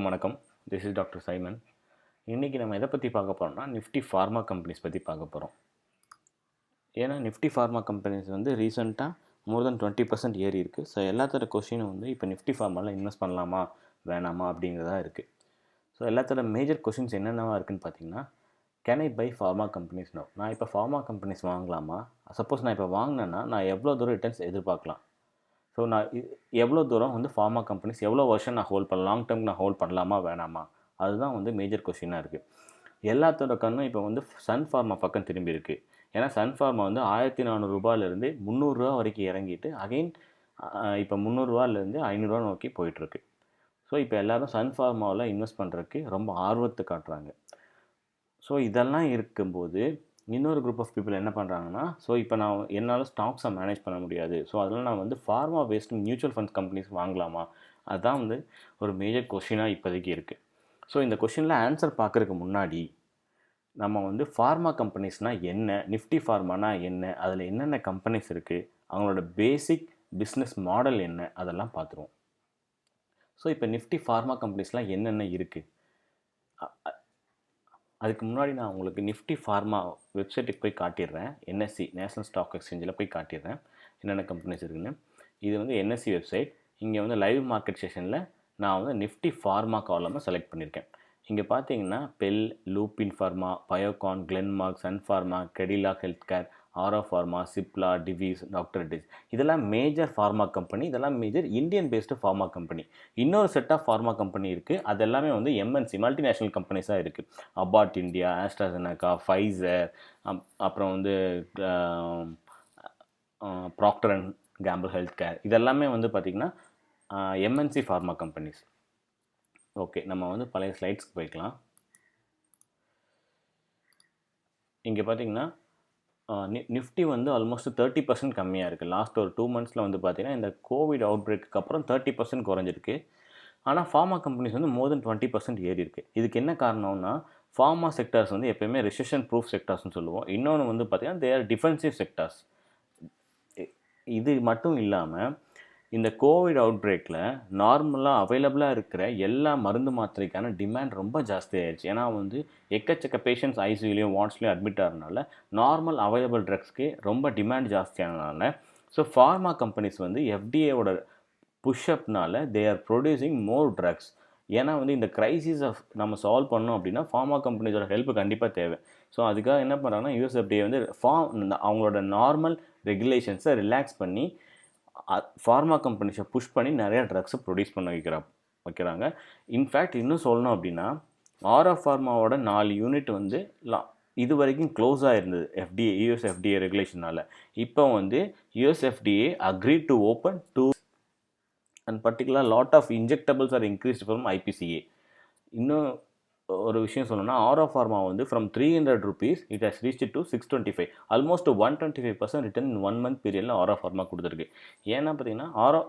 எல்லாருக்கும் வணக்கம். This is doctor Simon. இன்றைக்கி நம்ம எதை பற்றி பார்க்க போகிறோம்னா நிஃப்டி ஃபார்மா கம்பெனிஸ் பற்றி பார்க்க போகிறோம். ஏன்னா நிஃப்டி ஃபார்மா கம்பெனிஸ் வந்து ரீசெண்டாக மோர் தென் 20% ஏறி இருக்குது. ஸோ எல்லாத்தோட கொஷினும் வந்து இப்போ நிஃப்டி ஃபார்மாவில் இன்வெஸ்ட் பண்ணலாமா வேணாமா அப்படிங்கிறதா இருக்குது. ஸோ எல்லாத்தோட மேஜர் கொஷின்ஸ் என்னென்னவா இருக்குதுன்னு பார்த்தீங்கன்னா, can I buy pharma companies no? நான் இப்போ ஃபார்மா கம்பெனிஸ் வாங்கலாமா? சப்போஸ் நான் இப்போ வாங்கினேன்னா நான் எவ்வளோ தூரம் ரிட்டர்ன்ஸ் எதிர்பார்க்கலாம்? ஸோ நான் எவ்வளோ தூரம் வந்து ஃபார்மா கம்பெனிஸ் எவ்வளோ வருஷம் நான் ஹோல்ட் பண்ணலாம், லாங் டேர்ம் நான் ஹோல்ட் பண்ணலாமா வேணாமா? அதுதான் வந்து மேஜர் கொஷினாக இருக்குது. எல்லாத்தோட கண்ணும் இப்போ வந்து சன் ஃபார்மா பக்கம் திரும்பி இருக்குது. ஏன்னா சன் ஃபார்மா வந்து 1400 ரூபாயிலேருந்து 300 ரூபா வரைக்கும் இறங்கிட்டு அகெயின் இப்போ 300 ரூபாயிலேருந்து 500 ரூபா நோக்கி போயிட்டுருக்கு. ஸோ இப்போ எல்லோரும் சன் ஃபார்மாவில் இன்வெஸ்ட் பண்ணுறதுக்கு ரொம்ப ஆர்வத்தை காட்டுறாங்க. ஸோ இதெல்லாம் இருக்கும்போது இன்னொரு குரூப் ஆஃப் பீப்புள் என்ன பண்ணுறாங்கன்னா, ஸோ இப்போ நான் என்னால் ஸ்டாக்ஸை மேனேஜ் பண்ண முடியாது, ஸோ அதனால் நான் வந்து pharma based mutual funds companies வாங்கலாமா? அதுதான் வந்து ஒரு மேஜர் கொஷினாக இப்போதைக்கு இருக்குது. ஸோ இந்த கொஷினில் ஆன்சர் பார்க்குறதுக்கு முன்னாடி நம்ம வந்து ஃபார்மா கம்பெனிஸ்னால் என்ன, நிஃப்டி ஃபார்மானா என்ன, அதில் என்னென்ன கம்பெனிஸ் இருக்குது, அவங்களோட பேசிக் பிஸ்னஸ் மாடல் என்ன, அதெல்லாம் பார்த்துருவோம். ஸோ இப்போ நிஃப்டி ஃபார்மா கம்பெனிஸ்லாம் என்னென்ன இருக்குது, அதுக்கு முன்னாடி நான் உங்களுக்கு நிஃப்டி ஃபார்மா வெப்சைட்டுக்கு போய் காட்டிடுறேன். என்எஸ்சி நேஷனல் ஸ்டாக் எக்ஸ்சேஞ்சில் போய் காட்டிடுறேன் என்னென்ன கம்பெனிஸ் இருக்குதுன்னு. இது வந்து என்எஸ்சி வெப்சைட். இங்கே வந்து லைவ் மார்க்கெட் செஷனில் நான் வந்து நிஃப்டி ஃபார்மா காலமாக செலக்ட் பண்ணியிருக்கேன். இங்கே பார்த்தீங்கன்னா பெல், லூபின் ஃபார்மா, பயோகான், கிளென்மார்க், சன் ஃபார்மா, கெடிலா ஹெல்த் கேர், ஆரோ ஃபார்மா, சிப்லா, டிவிஸ், டாக்டர் டிஸ், இதெல்லாம் மேஜர் ஃபார்மா கம்பெனி. இதெல்லாம் major Indian based pharma company. இன்னொரு செட் ஆஃப் ஃபார்மா கம்பெனி இருக்குது. அது எல்லாமே வந்து எம்என்சி மல்டிநேஷ்னல் கம்பெனிஸாக இருக்குது. அபாட் இந்தியா, ஆஸ்ட்ராசெனகா, ஃபைசர், அப்புறம் வந்து Procter and Gamble health care, இதெல்லாமே வந்து பார்த்திங்கன்னா எம்என்சி ஃபார்மா கம்பெனிஸ். ஓகே, நம்ம வந்து பழைய ஸ்லைட்ஸ்க்கு போய்க்கலாம். இங்கே பார்த்திங்கன்னா நிஃப்டி வந்து ஆல்மோஸ்ட் 30% கம்மியாக இருக்குது. லாஸ்ட் ஒரு 2 monthஸில் வந்து பார்த்திங்கன்னா இந்த கோவிட் அவுட் பிரேக்கு அப்புறம் 30% குறைஞ்சிருக்கு. ஆனால் ஃபார்மா கம்பெனிஸ் வந்து மோர் தென் 20% ஏறி இருக்குது. இதுக்கு என்ன காரணம்னா, ஃபார்மா செக்டார்ஸ் வந்து எப்போயுமே ரெசிஷன் ப்ரூஃப் செக்டார்ஸ்னு சொல்லுவோம். இன்னொன்று வந்து பார்த்திங்கன்னா தே ஆர் டிஃபென்சிவ் செக்டார்ஸ். இது மட்டும் இல்லாமல் இந்த கோவிட் அவுட் பிரேக்கில் நார்மலாக அவைலபிளாக இருக்கிற எல்லா மருந்து மாத்திரைக்கான டிமாண்ட் ரொம்ப ஜாஸ்தி ஆயிடுச்சு. ஏன்னா வந்து எக்கச்சக்க பேஷண்ட்ஸ் ஐசியூலையும் வார்ட்ஸ்லையும் அட்மிட் ஆகிறதுனால நார்மல் அவைலபிள் ட்ரக்ஸ்க்கு ரொம்ப டிமாண்ட் ஜாஸ்தியானதுனால ஸோ ஃபார்மா கம்பெனிஸ் வந்து எஃப்டிஏவோட புஷ்அப்னால they are producing more drugs. ஏன்னா வந்து இந்த க்ரைசிஸை நம்ம சால்வ் பண்ணோம் அப்படின்னா ஃபார்மா கம்பெனிஸோட ஹெல்ப் கண்டிப்பாக தேவை. ஸோ அதுக்காக என்ன பண்ணுறாங்கன்னா யூஎஸ்எஃப்டிஏ வந்து அவங்களோட நார்மல் ரெகுலேஷன்ஸை ரிலாக்ஸ் பண்ணி ஃபார்மா கம்பெனிஸை புஷ் பண்ணி நிறையா ட்ரக்ஸை ப்ரொடியூஸ் பண்ண வைக்கிறாங்க. இன்ஃபேக்ட் இன்னும் சொல்லணும் அப்படின்னா ஆரோ ஃபார்மாவோட 4 யூனிட் வந்து இது வரைக்கும் க்ளோஸாக இருந்தது யூஎஸ் எஃப்டிஏ ரெகுலேஷனால். இப்போ வந்து US FDA agreed to open two and particular lot of injectables are increased from IPCA. இன்னும் ஒரு விஷயம் சொல்லணும்னா ஆரோ ஃபார்மா வந்து from 300 rupees it has reach to 625, almost 125% return in 1 month பீரியடில் ஆரோ ஃபார்மா கொடுத்துருக்கு. ஏன்னா பார்த்தீங்கன்னா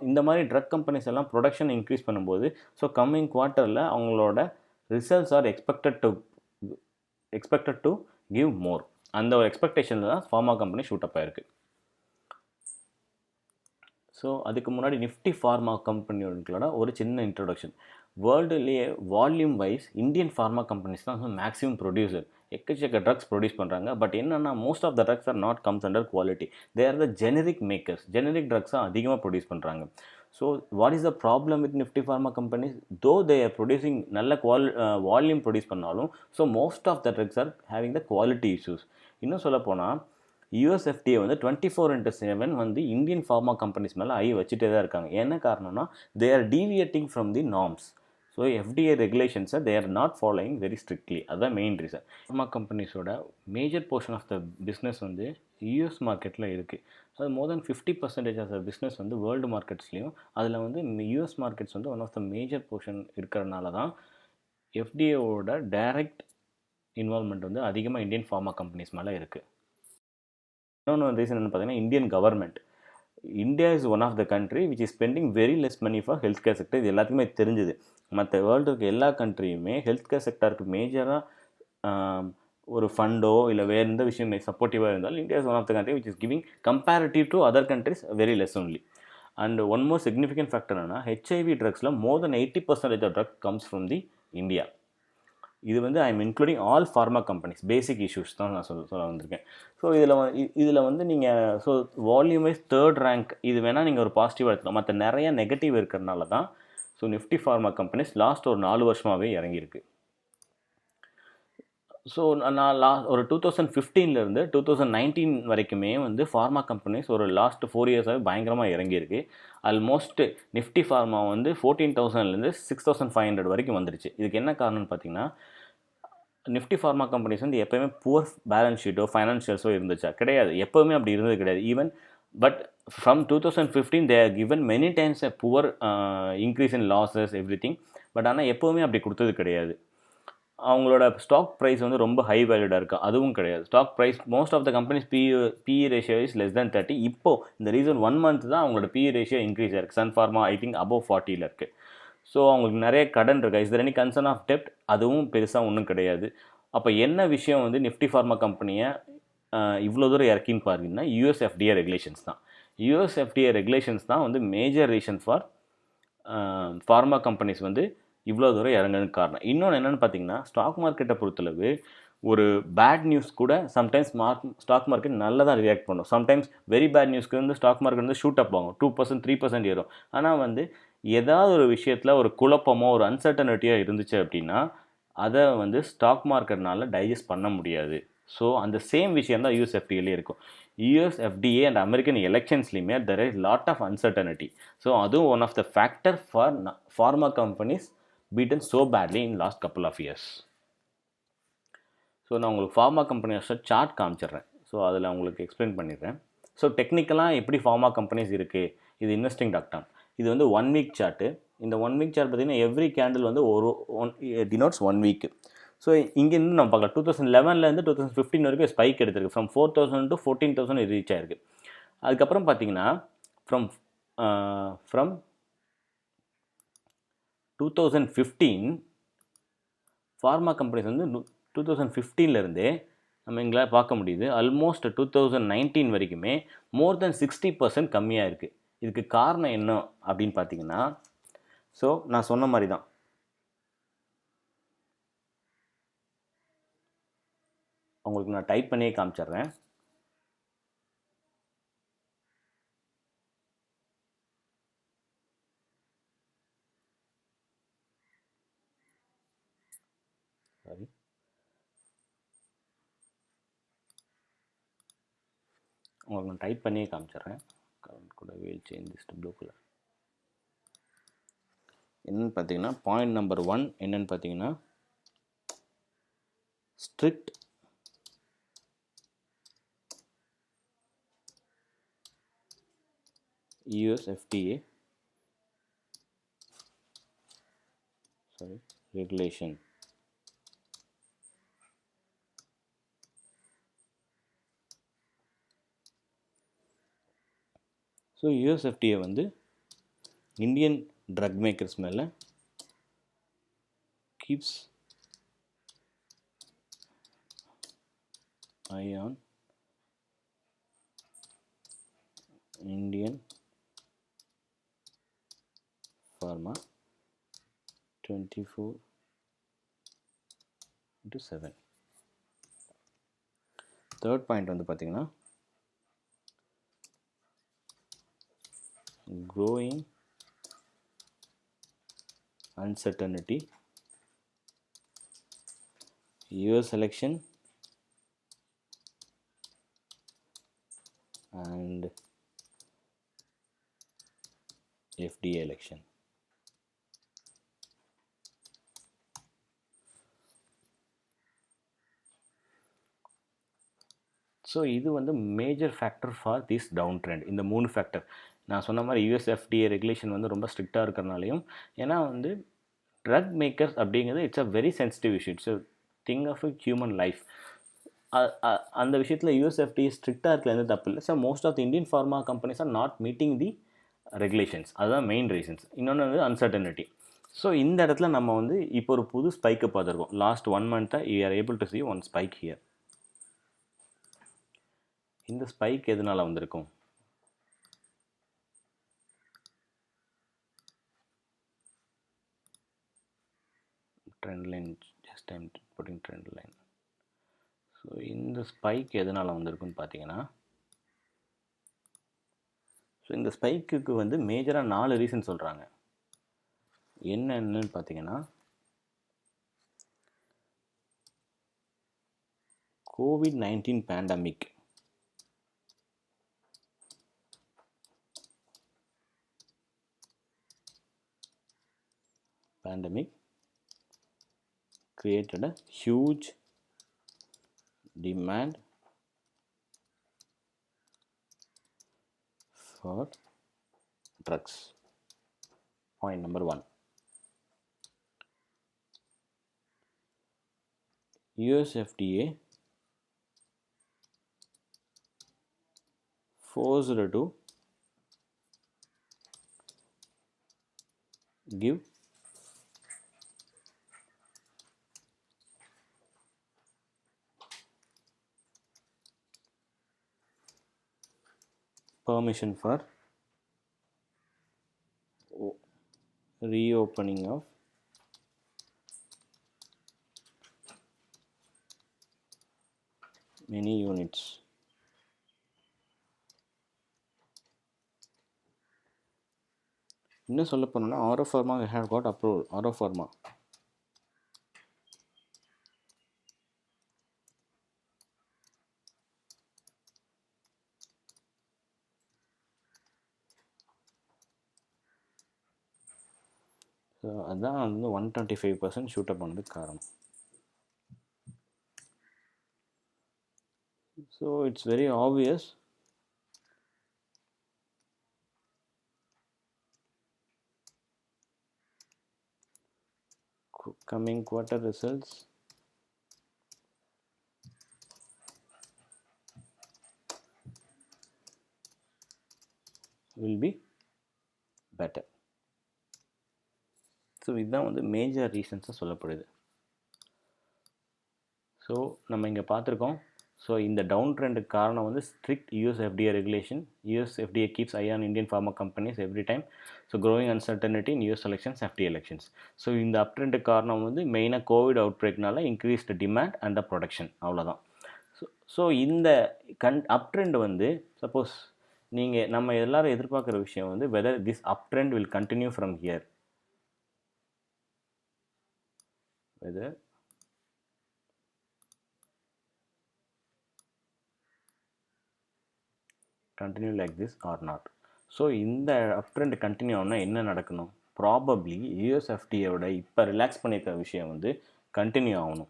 இந்த மாதிரி ட்ரக் கம்பெனிஸ் எல்லாம் ப்ரொடக்ஷன் இன்க்ரீஸ் பண்ணும்போது ஸோ கம்மிங் குவார்ட்டரில் அவங்களோட results are expected to give more. அந்த ஒரு எக்ஸ்பெக்டேஷனில் தான் ஃபார்மா கம்பெனி ஷூட்டப் ஆயிருக்கு. ஸோ அதுக்கு முன்னாடி நிஃப்டி ஃபார்மா கம்பெனிகளோட ஒரு சின்ன இன்ட்ரொடக்ஷன். வேர்ல்டுலேயே volume wise Indian pharma companies தான் மேக்ஸிமம் ப்ரொடியூசர். எக்கச்சக்க ட்ரக்ஸ் ப்ரொடியூஸ் பண்ணுறாங்க. பட் என்னென்னா most of the drugs are not comes under quality. They are the generic makers. Generic ட்ரக்ஸாக அதிகமாக ப்ரொடியூஸ் பண்ணுறாங்க. So what is the problem with Nifty pharma companies? Though they are producing நல்ல volume produce பண்ணாலும் so most of the drugs are having the quality issues. இன்னும் சொல்லப்போனால் USFDA வந்து 24/7 வந்து Indian pharma companies மேலே வச்சுட்டே தான் இருக்காங்க. என்ன காரணம்னா they are deviating from the norms. So FDA ரெகுலேஷன்ஸை they are not following very strictly. அதுதான் மெயின் ரீசன். ஃபார்மா கம்பெனிஸோட major portion of the business வந்து யூஎஸ் மார்க்கெட்டில் இருக்குது. அது more than 50% of the business வந்து வேர்ல்டு மார்க்கெட்ஸ்லையும், அதில் வந்து யூஎஸ் மார்க்கெட்ஸ் வந்து one of the major portion இருக்கிறதுனால தான் எஃப்டிஏவோட டைரக்ட் இன்வால்மெண்ட் வந்து அதிகமாக இந்தியன் ஃபார்மா கம்பெனிஸ் மேலே இருக்குது. இன்னொன்று ரீசன் என்ன பார்த்தீங்கன்னா Indian government. India is one of the country which is spending very less money for health care sector. இது எல்லாத்துக்குமே தெரிஞ்சுது. மற்ற வேர்ல்டு இருக்க எல்லா கண்ட்ரியுமே ஹெல்த் கேர் செக்டருக்கு மேஜராக ஒரு ஃபண்டோ இல்லை வேறு எந்த விஷயம் சப்போர்ட்டிவாக இருந்தாலும் India is one of the country which is giving comparative to other countries very less only. And one more significant factor என்னன்னா ஹெச்ஐவி ட்ரக்ஸில் more than 80% of drug comes from the India. இது வந்து I am including all pharma companies, basic issues தான் நான் சொல்ல வந்திருக்கேன். So இதில் வந்து நீங்கள் so volume wise third rank, இது வேணால் நீங்கள் ஒரு பாசிட்டிவாக எடுத்துக்கலாம். மற்ற நிறைய நெகட்டிவ் இருக்கிறதுனால தான் so Nifty pharma companies last ஒரு 4 வருஷமாகவே இறங்கியிருக்கு. ஸோ நான் ஒரு 2015லேருந்து 2019 வரைக்குமே வந்து ஃபார்மா கம்பெனிஸ் ஒரு லாஸ்ட் 4 இயர்ஸாகவே பயங்கரமாக இறங்கியிருக்கு. ஆல்மோஸ்ட் நிஃப்டி ஃபார்மா வந்து 14,000லேருந்து 6,500 வரைக்கும் வந்துருச்சு. இதுக்கு என்ன காரணம்னு பார்த்தீங்கன்னா, நிஃப்டி ஃபார்மா கம்பெனிஸ் வந்து எப்போயுமே புவர் பேலன்ஸ் ஷீட்டோ ஃபைனான்ஷியல்ஸோ இருந்துச்சா? கிடையாது. எப்போவுமே அப்படி இருந்தது கிடையாது. Even but from 2015 they are given many times a poor increase in losses everything. But ஆனால் எப்போவுமே அப்படி கொடுத்தது கிடையாது. அவங்களோட ஸ்டாக் ப்ரைஸ் வந்து ரொம்ப ஹை வேல்யூடாக இருக்குது, அதுவும் கிடையாது. Stock price most of the companies PE ratio is less than 30. இப்போது இந்த ரீசன் 1 மந்த் தான் அவங்களோட பிஇ ரேஷியோ இன்க்ரீஸ் ஆயிருக்கு. Sun Pharma I think above 40 இருக்குது. ஸோ அவங்களுக்கு நிறைய கடன் இருக்கா? Is there any concern of டெப்ட்? அதுவும் பெருசாக ஒன்றும் கிடையாது. அப்போ என்ன விஷயம் வந்து நிஃப்டி ஃபார்மா கம்பெனியை இவ்வளோ தூரம் இறக்கின்னு பாருங்கன்னா, யூஎஸ்எஃப்டிஏ ரெகுலேஷன்ஸ் தான். யூஎஸ்எஃப்டிஏ ரெகுலேஷன்ஸ் தான் வந்து major reason for pharma companies வந்து இவ்வளோ தூரம் இறங்குறதுக்கு காரணம். இன்னொன்று என்னென்னு பார்த்தீங்கன்னா, ஸ்டாக் மார்க்கெட்டை பொறுத்தளவு ஒரு பேட் நியூஸ் கூட சம்டைம்ஸ் ஸ்டாக் மார்க்கெட் நல்லதாக ரியாக்ட் பண்ணும். சம்டைம்ஸ் வெரி பேட் நியூஸ்க்கு வந்து ஸ்டாக் மார்க்கெட் வந்து ஷூட் அப் ஆகும், 2% 3% ஏறும். ஆனால் வந்து ஏதாவது ஒரு விஷயத்தில் ஒரு குழப்பமோ ஒரு அன்சர்டனிட்டியோ இருந்துச்சு அப்படின்னா அதை வந்து ஸ்டாக் மார்க்கெட்னால டைஜஸ்ட் பண்ண முடியாது. ஸோ அந்த சேம் விஷயம் தான் யூஎஸ்எஃப்டிஏலே இருக்கும். யூஎஸ்எஃப்டிஏ அண்ட் அமெரிக்கன் எலெக்ஷன்ஸ்லையுமே there is lot of uncertainty. So அதுவும் one of the factor for pharma companies beaten so badly in last couple of years. So நான் உங்களுக்கு ஃபார்மா கம்பெனிஸோட சார்ட் காமிச்சிடுறேன். ஸோ அதில் உங்களுக்கு எக்ஸ்பிளைன் பண்ணிடுறேன். ஸோ டெக்னிக்கலாக எப்படி ஃபார்மா கம்பெனிஸ் இருக்குது, இது இன்வெஸ்டிங்.com. இது வந்து 1 வீக் சார்ட்டு. இந்த 1 வீக் சார்ட் பார்த்தீங்கன்னா எவ்ரி கேண்டில் வந்து ஒரு டினோட்ஸ் 1 வீக். ஸோ இங்கேருந்து நம்ம பார்க்கலாம் 2011லேருந்து 2015 வரைக்கும் ஸ்பைக் எடுத்திருக்கு. ஃப்ரம் 4,000 to 14,000 ரீச் ஆயிருக்கு. அதுக்கப்புறம் பார்த்தீங்கன்னா ஃப்ரம் 2015 ஃபார்மா கம்பெனிஸ் வந்து 2015லேருந்தே நம்ம எங்களால் பார்க்க முடியுது. ஆல்மோஸ்ட் 2019 வரைக்குமே மோர் தென் 60% கம்மியாக இருக்குது. இதுக்கு காரணம் என்ன அப்படின்னு பார்த்தீங்கன்னா, ஸோ நான் சொன்ன மாதிரி தான் உங்களுக்கு நான் டைப் பண்ணியே காமிச்சிட்றேன். சாரி, உங்களுக்கு நான் டைப் பண்ணியே காமிச்சிட்றேன். கூட will change this to blue colour. என்னென்னு பார்த்தீங்கன்னா, பாயிண்ட் நம்பர் 1 என்னென்னு பார்த்தீங்கன்னா, strict USFDA regulation. So USFDA வந்து இந்தியன் ட்ரக் மேக்கர்ஸ் மேலே keeps eye on Indian pharma 24/7. Third point வந்து பார்த்தீங்கன்னா, growing uncertainty, US election and FDA election. So இது வந்து major factor for this down trend. இந்த 3 factor நான் சொன்ன மாதிரி யூஎஸ்எஃப்டிஏ ரெகுலேஷன் வந்து ரொம்ப ஸ்ட்ரிக்டாக இருக்கிறனாலையும், ஏன்னா வந்து ட்ரக் மேக்கர்ஸ் அப்படிங்கிறது it's a very sensitive issue. It's a thing of a human life. அந்த விஷயத்தில் யூஎஸ்எஃப்டிஏ ஸ்ட்ரிக்டாக இருக்கிறது எந்த தப்பு இல்லை. So most of the Indian pharma companies are not meeting the regulations. அதுதான் மெயின் ரீசன்ஸ். இன்னொன்று வந்து அன்சர்டனிட்டி. ஸோ இந்த இடத்துல நம்ம வந்து இப்போ ஒரு புது ஸ்பைக்கை பார்த்துருக்கோம். லாஸ்ட் 1 மந்த்தாக you are able to see one spike here. இந்த ஸ்பைக் எதனால் வந்திருக்கும்? Time putting trend line. So இந்த ஸ்பைக் எதனால் வந்திருக்குன்னு பார்த்தீங்கன்னா, ஸோ இந்த ஸ்பைக்குக்கு வந்து மேஜராக 4 ரீசன் சொல்கிறாங்க. என்னென்னு பார்த்தீங்கன்னா, COVID-19 pandemic, created a huge demand for drugs. Point number 1. US FDA forced to give permission for reopening of many units. இன்னும் சொல்ல போனோம்னா Auro Pharma had got approved. Auro Pharma so அதுதான் வந்து 125% ஷூட் அப் பண்ணதுக்கு காரணம். So it's very obvious coming quarter results will be better. So இதுதான் வந்து major ரீசன்ஸாக சொல்லப்படுது. ஸோ நம்ம இங்கே பார்த்துருக்கோம். ஸோ இந்த டவுன் ட்ரெண்டுக்கு காரணம் வந்து strict US FDA regulation. US FDA keeps eye on Indian pharma companies every time. So growing uncertainty in US elections, FDA elections. So இந்த அப் ட்ரெண்டுக்கு காரணம் வந்து மெயினாக கோவிட் அவுட் பிரேக்னால increased demand and the production, அவ்வளோதான். So இந்த up trend வந்து suppose நம்ம எல்லாரும் எதிர்பார்க்குற விஷயம் வந்து whether this up trend will continue from here, whether continue like this or not. So இந்த அப் ட்ரெண்ட் கண்டினியூ ஆனால் என்ன நடக்கணும்? ப்ராபப்ளி US FDAவோட இப்போ ரிலாக்ஸ் பண்ணியிருக்கிற விஷயம் வந்து கண்டினியூ ஆகணும்.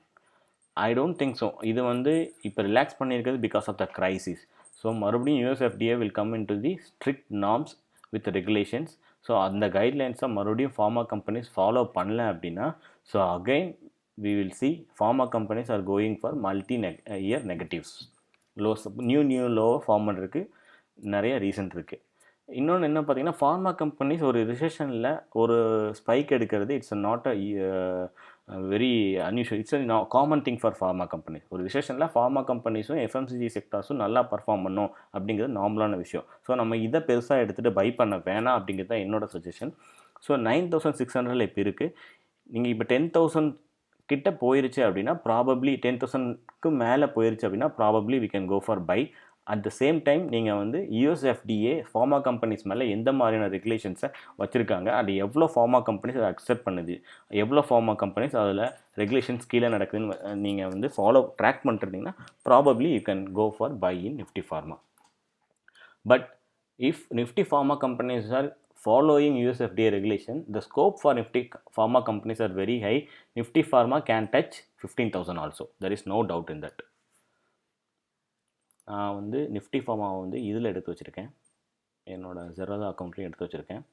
I don't think so. இது வந்து இப்போ ரிலாக்ஸ் பண்ணியிருக்கிறது because of the crisis. So மறுபடியும் US FDA will come in to the strict norms with regulations. So அந்த கைட்லைன்ஸை மறுபடியும் ஃபார்மா கம்பெனிஸ் ஃபாலோ பண்ணல அப்படின்னா, so again we will see pharma companies are going for multi-year negatives. New low form பண்ணுறதுக்கு நிறைய reason இருக்குது. இன்னொன்று என்ன பார்த்தீங்கன்னா, ஃபார்மா கம்பெனிஸ் ஒரு ரிசெஷனில் ஒரு ஸ்பைக் எடுக்கிறது it's not a very unusual, it's a common thing for pharma companies. ஒரு ரிசெஷனில் ஃபார்மா கம்பெனிஸும் FMCG செக்டார்ஸும் நல்லா பர்ஃபார்ம் பண்ணும் அப்படிங்கிறது நார்மலான விஷயம். ஸோ நம்ம இதை பெருசாக எடுத்துகிட்டு பை பண்ண வேணாம் அப்படிங்கிறது தான் என்னோடய சஜஷன். ஸோ 9600 இப்போ இருக்குது. நீங்கள் இப்போ 10,000 கிட்ட போயிருச்சு அப்படின்னா ப்ராபப்ளி 10,000க்கு மேலே போயிருச்சு அப்படின்னா probably we can go for buy. At the same time நீங்கள் வந்து US FDA ஃபார்மா கம்பெனிஸ் மேலே எந்த மாதிரியான ரெகுலேஷன்ஸை வச்சுருக்காங்க, அது எவ்வளோ ஃபார்மா கம்பெனிஸ் அதை அக்செப்ட் பண்ணுது, எவ்வளோ ஃபார்மா கம்பெனிஸ் அதில் ரெகுலேஷன்ஸ் கீழே நடக்குதுன்னு நீங்கள் வந்து ட்ராக் பண்ணிருந்தீங்கன்னா probably you can go for buy in Nifty Pharma. But if Nifty pharma companies are following US FDA regulation, the scope for Nifty pharma companies are very high. Nifty pharma can touch 15,000 also. There is no doubt in that. நான் வந்து Nifty ஃபார்மாவை வந்து இதில் எடுத்து வச்சுருக்கேன், என்னோடய ஜெரோதா அக்கௌண்ட்லேயும் எடுத்து வச்சுருக்கேன்.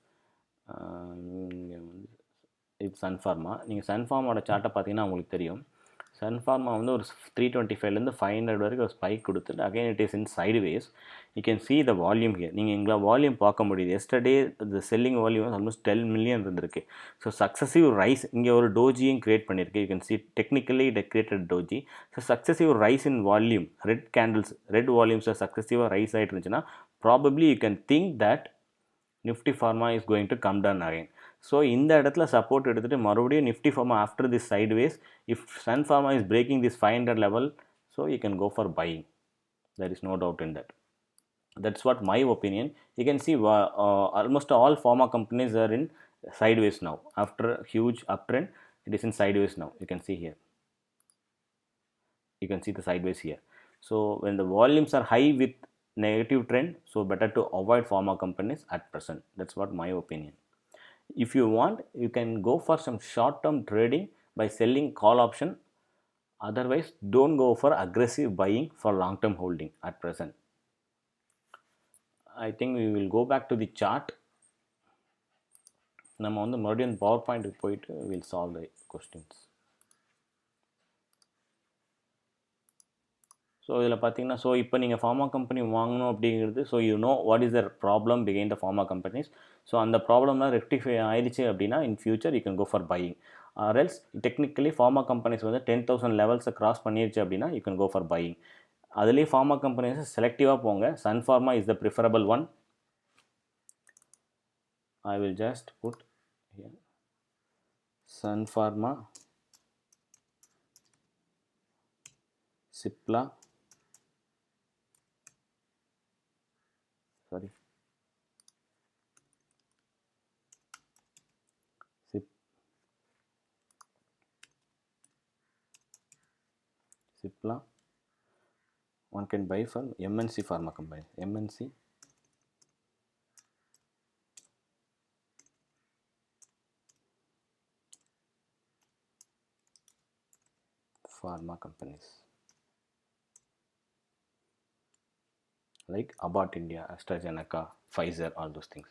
இங்கே வந்து இது சன்ஃபார்மா. நீங்கள் சன்ஃபார்மாவோட சார்ட்டை பார்த்தீங்கன்னா உங்களுக்கு தெரியும். சன்ஃபார்மா வந்து ஒரு 325லேருந்து 500 வரைக்கும் ஒரு ஸ்பைக் கொடுத்துட்டு again it is in sideways. You can see the volume here. நீங்கள் எங்களை வால்யூம் பார்க்க முடியுது. Yesterday the selling volume almost 10 million இருந்திருக்கு. ஸோ சக்ஸஸிவ் ரைஸ் இங்கே ஒரு டோஜியும் கிரியேட் பண்ணியிருக்கு. You can see technically it created doji. So successive rise in volume, red candles, red வால்யூம்ஸில் சக்ஸஸிவாக ரைஸ் ஆகிட்டு இருந்துச்சுன்னா probably you can think that Nifty Pharma is going to come down again. So இந்த இடத்துல support எடுத்துகிட்டு மறுபடியும் Nifty pharma after this sideways if Sun Pharma is breaking this 500 level, so you can go for buying. There is no doubt in that. That's what my opinion. You can see almost all pharma companies are in sideways now. After a huge uptrend, it is in sideways now. You can see here. You can see the sideways here. So when the volumes are high with negative trend, so better to avoid pharma companies at present. That's what my opinion. If you want, you can go for some short term trading by selling call option. Otherwise, don't go for aggressive buying for long term holding at present. I think we will go back to the chart. நம்ம வந்து மறுபடியும் power பாயிண்ட்டுக்கு போயிட்டு will solve the questions. So இதில் பார்த்தீங்கன்னா, so இப்போ நீங்கள் pharma company வாங்கணும் அப்படிங்கிறது, so you know what is the problem பிகைன் த ஃபார்மா கம்பெனிஸ். ஸோ அந்த ப்ராப்ளம்லாம் ரெக்டிஃபை ஆயிடுச்சு அப்படின்னா in future you can go for buying. Or else technically pharma companies வந்து 10,000 லெவல்ஸை கிராஸ் பண்ணிருச்சு அப்படின்னா you can go for buying. அதுலேயும் ஃபார்மா கம்பெனிஸ் செலக்டிவாக போங்க. Sun Pharma is the preferable one. I will just put here Sun Pharma, Cipla, sorry, Cipla. One can buy from MNC pharma company. MNC pharma companies like Abbott India, AstraZeneca, Pfizer, all those things.